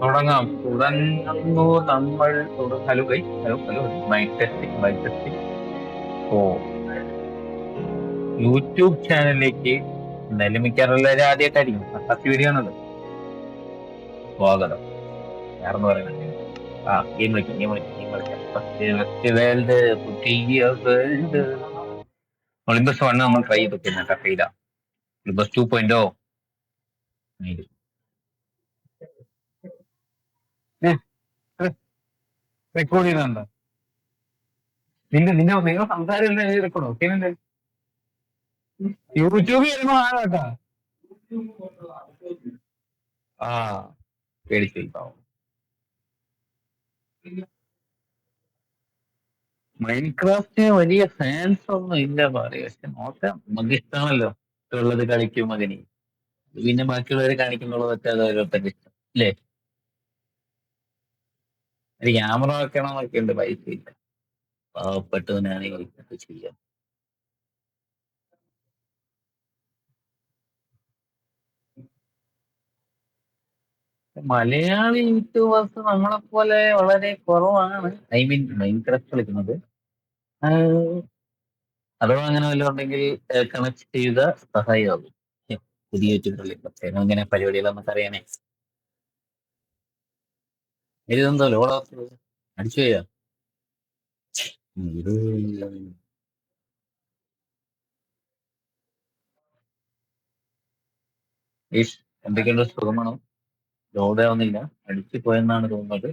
തുടങ്ങാം. തുടങ്ങുന്നു നമ്മൾ. ഹലോ കൈ, hello hello, mike testing, mike testing. ഓ, യൂട്യൂബ് ചാനലിലേക്ക് എന്തായാലും മിക്കവാറുള്ളവരെ ആദ്യമായിട്ടായിരിക്കും ഫസ്റ്റ് വീഡിയോ ആണത്. സ്വാഗതം. വേറെന്ന് പറയുന്നത് ഗെയിം കളിക്കാം, ഗെയിം കളിക്കാം, ഗെയിം കളിക്കാം. ഫസ്റ്റ് ഫസ്റ്റ് വേൾഡ്, പുതിയ വേൾഡ്. ഒളിമ്പസ് 1 നമ്മൾ ട്രൈ ചെയ്ത് നോക്കുന്ന കഫയില. ഒളിമ്പസ് 2.0 റെക്കോർഡ് ചെയ്യുന്നുണ്ടോ? നിങ്ങൾ സംസാരം റെക്കോർഡോ? യൂട്യൂബിൽ വരുമ്പോ ആണോട്ടാ. ആ, പേടിച്ചു പാവം. മൈൻക്രാഫ്റ്റ് വലിയ ഫാൻസ് ഒന്നും ഇല്ല പറയും, പക്ഷെ നോക്കാം, നമുക്ക് ഇഷ്ടമാണല്ലോ. ഉള്ളത് കളിക്കും മകനി. പിന്നെ ബാക്കിയുള്ളവരെ കാണിക്കുന്നുള്ളതൊക്കെ അത് ഓരോരുത്തരുടെ ഇഷ്ടം അല്ലേ. ഒരു ക്യാമറ വെക്കണമെന്നൊക്കെ ഉണ്ട്, പൈസ ഇല്ല. പാവപ്പെട്ടവനാണെങ്കിൽ ഇതൊക്കെ ചെയ്യാം. മലയാളി യൂട്യൂബേഴ്സ് നമ്മളെ പോലെ വളരെ കുറവാണ്. ഐ മീൻ മൈൻക്രാഫ്റ്റ് കളിക്കുന്നത്. അഥവാ അങ്ങനെ വല്ലതും ഉണ്ടെങ്കിൽ കണക്ട് ചെയ്യുക, സഹായമാകും. പുതിയ യൂട്യൂബറിൽ പ്രത്യേകം ഇങ്ങനെ പരിപാടികൾ നമുക്ക് അറിയാനേ. ഇതെന്തോ ലോഡ് അടിച്ചു പോയാ. ഇത് എന്തൊക്കെയുണ്ട്, സുഖമാണോ? ലോഡ് ആവുന്നില്ല, അടിച്ചു പോയെന്നാണ് തോന്നുന്നത്.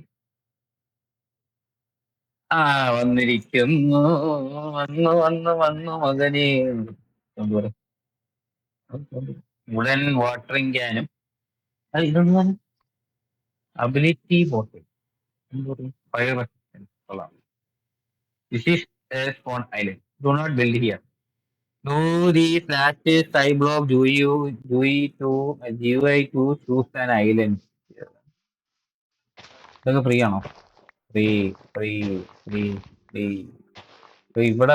ആ, വന്നിരിക്കുന്നു. വന്നു വന്നു വന്നു മകനെ. എന്തുപോലെ ഉടൻ വാട്ടറിംഗ് ക്യാനും ഇതൊന്നും അബിലിറ്റി ബോട്ട്. ഫയർ റെസിസ്റ്റൻസ് കൊള്ളാം. This is spawn island, do not build here. Do the flat sky block, do choose an island. ഇതൊക്കെ ഫ്രീ ആണോ? Free, free, free, free. ഇവിടെ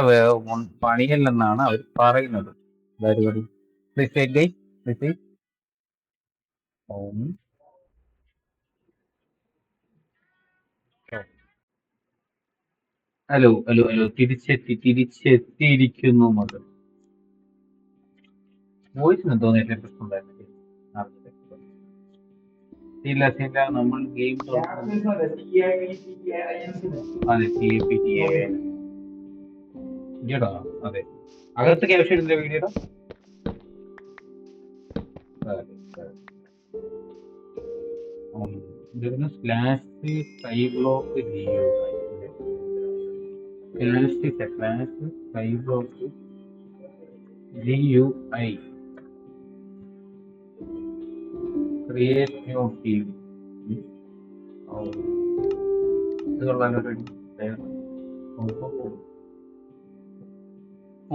പണിയല്ലെന്നാണ് അവർ പറയുന്നത്. ഹലോ ഹലോ ഹലോ, തിരിച്ചെത്തിയിരിക്കുന്നു മകൾ. വോയിസിന് തോന്നിയിട്ട് പ്രശ്നം ഉണ്ടായിരുന്നില്ല. ഇല്ല ഇല്ല, നമ്മൾ ഗെയിം അതെ വീഡിയോടാ. അതെ, അകത്ത് ക്യാപ്ഷൻ ഇല്ല വീഡിയോടാ. ഇതിന് slash sky block geo, slash sky block GUI, create new team.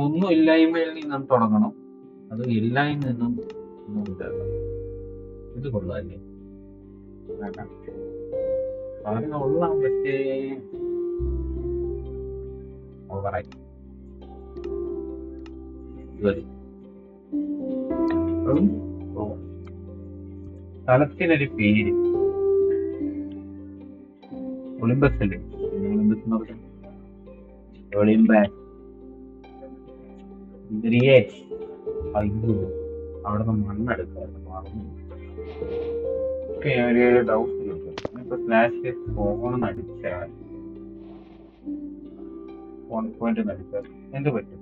ഒന്നും ഇല്ലായ്മയിൽ നിന്നും തുടങ്ങണം, അത് ഇല്ലായ്മ നിന്നും ഒന്നും ഉണ്ടാക്കണം. ഇത് കൊള്ളാല്ലേ, കൊള്ളാം, പക്ഷേ ഓവറായി. സ്ഥലത്തിനൊരു പേര് ഒളിമ്പസ് അല്ലേ? ഒളിമ്പസ് എന്ന് പറഞ്ഞാൽ ഒളിമ്പാസ്. അയ്യോ, അവിടെ നിന്ന് മണ്ണെടുക്കാറ് മറന്നു. ഒരു ഡൗട്ട് ഇപ്പൊ സ്ലാഷ് ഫോൺ അടിച്ചാൽ, ഫോൺ പോയിന്റ് അടിച്ചാൽ എന്ത് പറ്റും?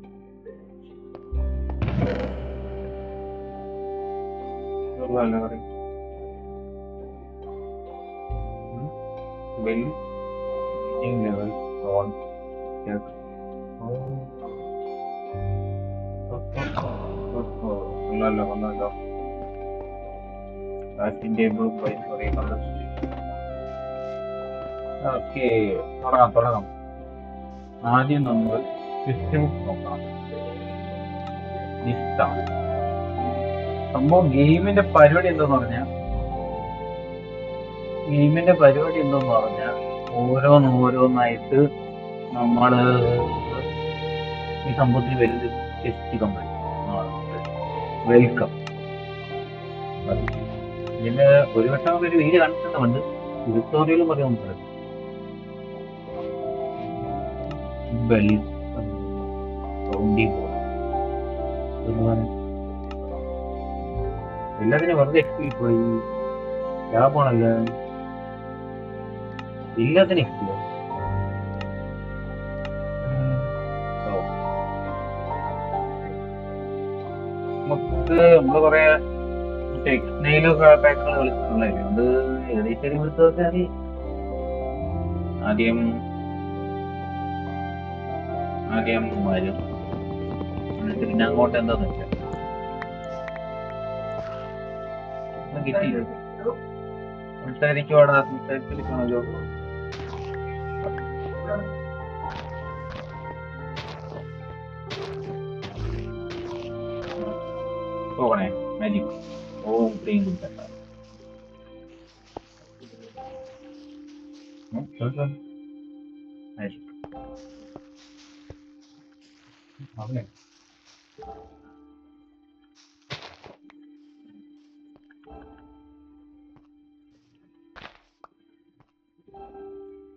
Level on. ഒന്നല്ലോ ഒന്നല്ലോ. ഓക്കെ, തുടങ്ങാം തുടങ്ങാം. ആദ്യം നമ്മൾ സിസ്റ്റം നോക്കാം. സംഭവം ഗെയിമിന്റെ പരിപാടി എന്തെന്ന് പറഞ്ഞാൽ ഓരോന്നായിട്ട് നമ്മള് ഈ സംഭവത്തിൽ വരുന്നത് ടെസ്റ്റ് കമ്പനി. വെൽക്കം. ഇതിന് ഒരു വട്ടം ഒരു വീഡിയോ കണ്ടിട്ടുണ്ട്. വിക്ടോറിയയിലും പറയുന്നുണ്ട് ബെൽ കൗണ്ടി ബോർഡ് എല്ലാത്തിനും വെറുതെ എക്സ്പീരിയൻസ് പോയി ലാഭമാണല്ലോ എല്ലാത്തിനും എക്സ്പീരിയൻസ് നമുക്ക് നമ്മള് കൊറേ മറ്റേ എക്സ്നെയിലൊക്കെ പാക്കുകൾ കളിച്ചിട്ടുണ്ടായിരുന്നു അതുകൊണ്ട് ഏകദേശം എടുത്തൊക്കെ അറിയാം ആദ്യം ആദ്യം വരും എന്നിട്ട് പിന്നെ അങ്ങോട്ട് എന്താന്ന് വെച്ചാൽ ഒന്നും കിട്ടിയില്ല സംസാരിക്കുവാടാ സംസാരിച്ചിരിക്കണല്ലോ പോകണേ മാജിക് ഓം ക്രീം കൊടുക്കണ്ട മാജിക് അവിടെ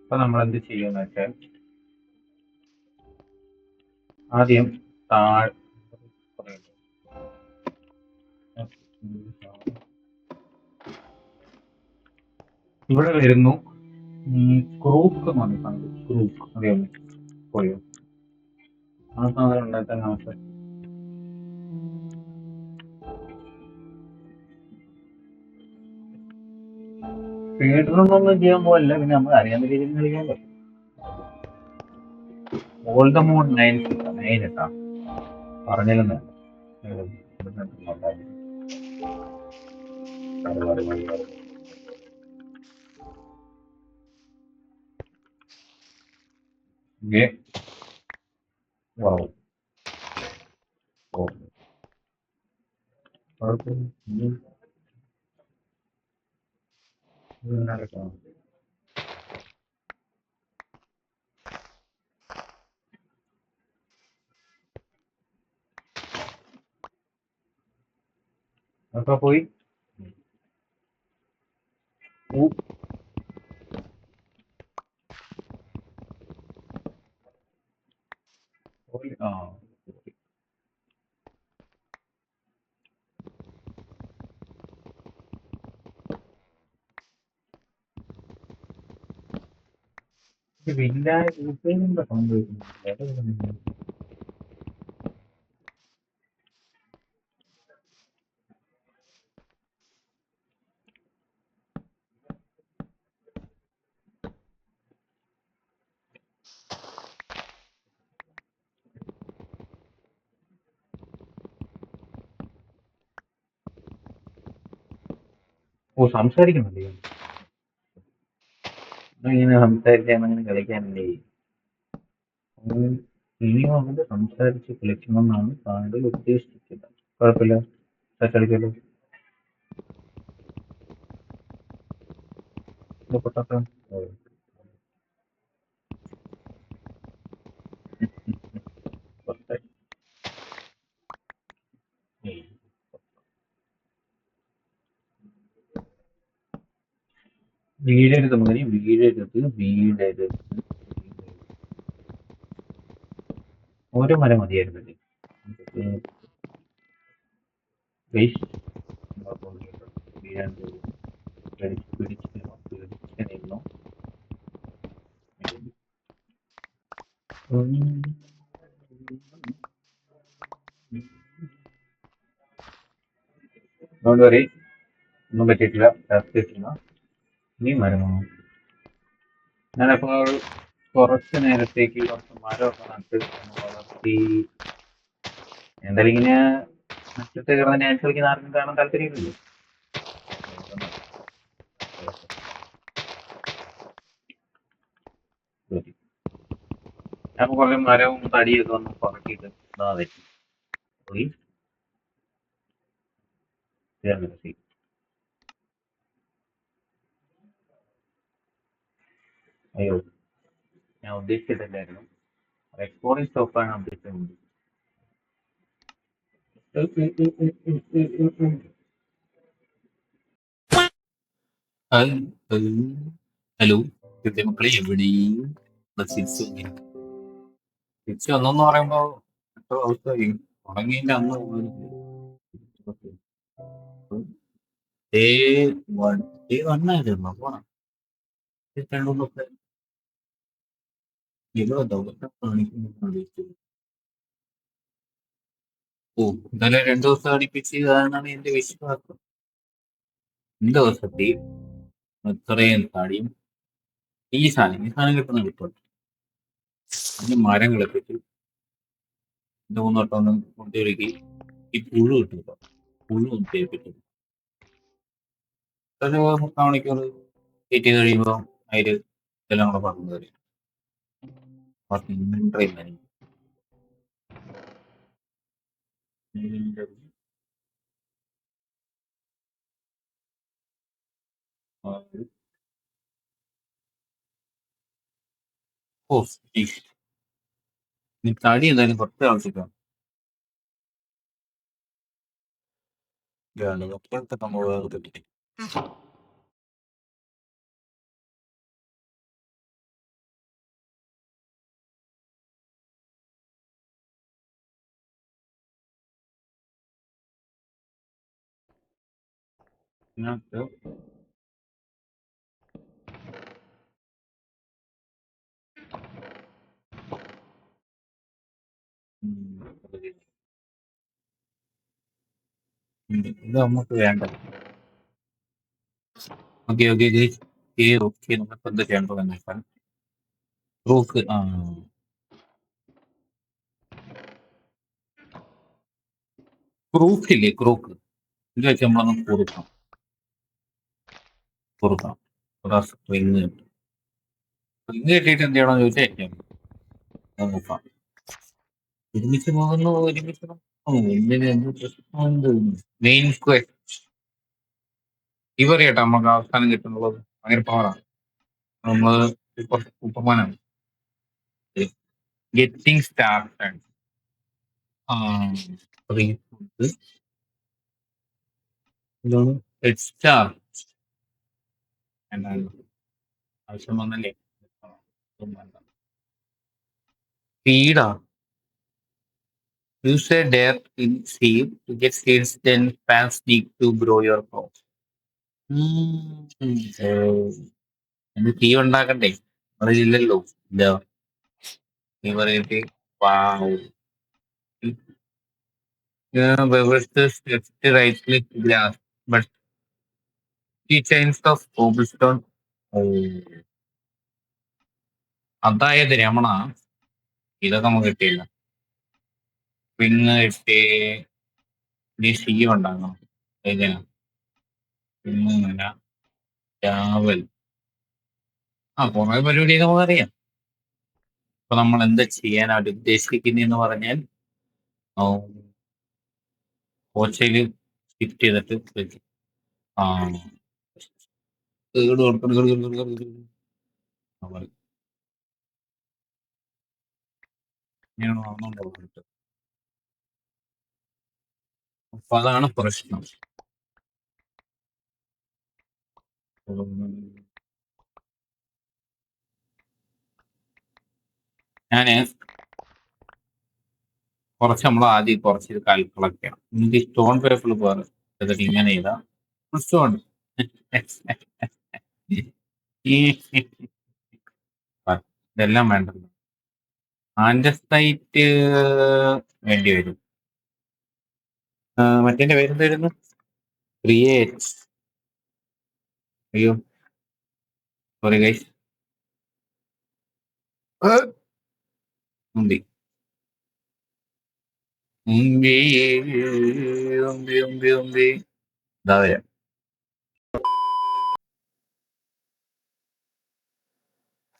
അപ്പൊ നമ്മൾ എന്ത് ചെയ്യുമെന്ന് വെച്ചാൽ ആദ്യം താഴ് ഇവിടെ വരുന്നു ക്രൂക്ക് എന്ന് പറഞ്ഞ സാധനം ക്രൂക്ക് അറിയാമോ പോയോ ആ സാധനം ഉണ്ടാക്കാൻ ആവശ്യം സ്പീഡിനൊന്നും ചെയ്യാൻ പോകല്ല പിന്നെ നമ്മൾ അറിയാവുന്ന രീതിയിൽ കളിക്കാൻ പറ്റും ഓൾഡ് മോഡ് 9 കേട്ടാ പറഞ്ഞില്ലെന്ന് അപ്പൊ പോയി ആ വില്ല സംഭവിക്കുന്നു ഓ സംസാരിക്കുന്നുണ്ട് ഇങ്ങനെ സംസാരിക്കാൻ അങ്ങനെ കളിക്കാനല്ലേ ഇനിയും അവന്റെ സംസാരിച്ച് കളിക്കണമെന്നാണ് താങ്കൾ ഉദ്ദേശിക്കുന്നത് കുഴപ്പമില്ല കളിക്കല്ലോ പൊട്ടാത്ത വീഴരുത് മകനെ വീഴരുത് ഓരോ മരം മതിയായിരുന്നല്ലേ വീഴാൻ പിടിച്ചിരുന്നു ഡോണ്ട് വറി ഒന്നും പറ്റിയിട്ടില്ല പറ്റിയിട്ടില്ല ഇനി മരമാണോ ഞാനപ്പോൾ കുറച്ച് നേരത്തേക്ക് കുറച്ച് മരമൊക്കെ നട്ട് വളർത്തി എന്തായാലും ഇങ്ങനെ നട്ടിട്ട് കിടന്ന് ഡാൻസ് കളിക്കുന്ന ആർക്കും കാണാൻ താല്പര്യമില്ലല്ലോ ഞാൻ കുറേ മരവും തടിയൊക്കെ ഒന്ന് പറക്കിയിട്ട് ഇതാ വെച്ചു പോയി അയ്യോ ഞാൻ ഉദ്ദേശിച്ചിട്ടില്ലായിരുന്നു എക്സ്പോർട്ടിംഗ് സ്റ്റോപ്പാണ് ഉദ്ദേശിച്ചത് ഹലോ മക്കളെ എവിടെയും തിരിച്ചു തിരിച്ചു വന്നെന്ന് പറയുമ്പോ എത്ര ദിവസമായി തുടങ്ങിയതിന്റെ അന്ന് ഡേ വൺ ഡേ വണ്ണായിരുന്നു പോണം രണ്ടു ദിവസമൊക്കെ ഇവിടെ ദിവസം കാണിക്കുന്നു. ഓ എന്തായാലും 2 ദിവസം അടുപ്പിച്ച് എന്നാണ് എന്റെ വിശ്വാസം. 2 ദിവസത്തിൽ ഇത്രയും തടിയും ഈ സാധനം കിട്ടുന്ന കിട്ടും. ഈ മരം കിളപ്പിച്ച് 2-3 വട്ടം ഒന്ന് കൊണ്ടുവരികി ഈ പുഴു കിട്ടും. പുഴു ഒന്ന് തേപ്പിട്ടു ഒരു 3 മണിക്കൂർ വെയിറ്റ് ചെയ്ത് കഴിയുമ്പോൾ അതിൽ ഇതെല്ലാം കൂടെ പറഞ്ഞു തരും. ഓ നീ തടി എന്തായാലും കുറച്ച് ആവശ്യമാണ്. അപ്പോഴത്തെ സംഭവം കിട്ടി. ഇതിനകത്ത് ഇത് നമുക്ക് വേണ്ട. ഓക്കെ ഓക്കെ ഈ ഓക്കെ നമുക്ക് എന്താ ചെയ്യേണ്ടതെന്ന് വെച്ചാൽ ക്രൂക്ക് ക്രൂക്കില്ലേ ക്രൂക്ക് ഇത് വെച്ച് നമ്മളൊന്ന് കുറുക്കാം സ്പ്രിങ് കിട്ടും. സ്പ്രിങ് കിട്ടിയിട്ട് എന്ത് ചെയ്യണമെന്ന് ചോദിച്ചാൽ നോക്കാം. ഒരുമിച്ച് പോകുന്നു ഒരുമിച്ച് മെയിൻ ക്വസ്റ്റ് ഇവർ കേട്ടോ നമുക്ക് അവസാനം കിട്ടുന്നുള്ളത് ഭയങ്കര പവറാണ്. നമ്മള് കുറച്ച് ഉപമാനാണ് ഗെറ്റിംഗ് സ്റ്റാർട്ടഡ്. ആവശ്യം വന്നല്ലേ സ്പീഡാ use a dare in seed to get seeds then plants need to grow your crops. എന്ത് തീ ഉണ്ടാക്കണ്ടേ അതില്ലല്ലോ ഇല്ല നീ പറയട്ടെ. Right click glass but key chains of cobblestone. അതായത് രമണ ഇതൊക്കെ നമുക്ക് കിട്ടിയില്ല. പിന്നെ കിട്ടി സീ ഉണ്ടാകണം എങ്ങനെ പിന്നെ രാവൽ കുറെ പരിപാടിയൊക്കെ നമുക്കറിയാം. ഇപ്പൊ നമ്മൾ എന്താ ചെയ്യാനായിട്ട് ഉദ്ദേശിക്കുന്നതെന്ന് പറഞ്ഞാൽ ഓച്ചയില് ഷിഫ്റ്റ് ചെയ്തിട്ട് വെക്കും. അപ്പൊ അതാണ് പ്രശ്നം. ഞാന് നമ്മൾ ആദ്യം കുറച്ച് കളക്ട് ചെയ്യണം. എനിക്ക് സ്റ്റോൺ പേപ്പറിൽ പോകാറ് എന്നിട്ട് ഇങ്ങനെ ചെയ്താ സ്റ്റോൺ ഇതെല്ലാം വേണ്ടല്ലോ. ആൻഡസൈറ്റ് വേണ്ടി വരും. മറ്റേ പേരെന്തായിരുന്നു? ക്രിയേറ്റ്. അയ്യോ സോറി ഗൈസ്. ഉമ്പി ഉമ്പി ഉമ്പി ഉമ്പി ഉമ്പി ഇതാ വരാം.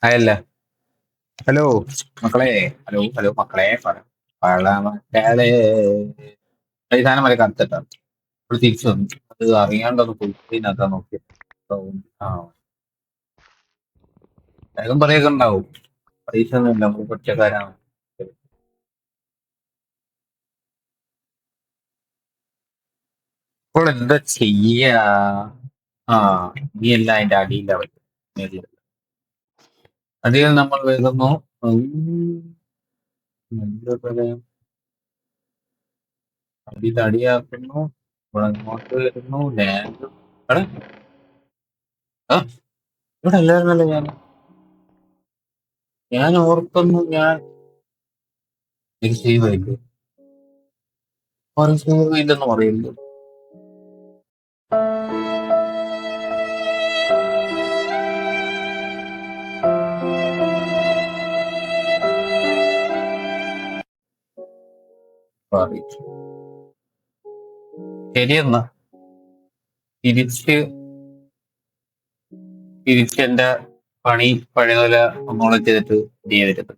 ആയല്ല. ഹലോ മക്കളെ. ഹലോ ഹലോ മക്കളെ മക്കളെ ഈ സാധനം വരെ കത്തിട്ടാ തിരിച്ചു വന്നു. അത് അറിയാണ്ടത് കുളിപ്പിനകത്താ നോക്കി. വേഗം പറയൊക്കെ ഉണ്ടാവും. പൈസ ഒന്നുമില്ല നമുക്ക് കൊച്ചക്കാരാണ്. ഇപ്പോൾ എന്താ ചെയ്യാ? നീ എല്ലാം അതിന്റെ അടിയിലാ പറ്റും. അതിൽ നമ്മൾ വരുന്നു. എന്താ പറയാ, അടി തടിയാക്കുന്നു. ഇവിടെ അങ്ങോട്ട് വരുന്നു. ലാൻഡ് എടാ, ആ ഇവിടെ അല്ലായിരുന്നല്ലോ ഞാൻ ഓർക്കുന്നു. എനിക്ക് സേവ് ആയില്ലേ? സേവ് ഇല്ലെന്ന് പറയില്ല. ശരിയെന്നാ തിരിച്ച് എന്റെ പണി പഴയതുപോലെ ഒന്നുകൂടെ ചെയ്തിട്ട് നീ വരുന്നത്.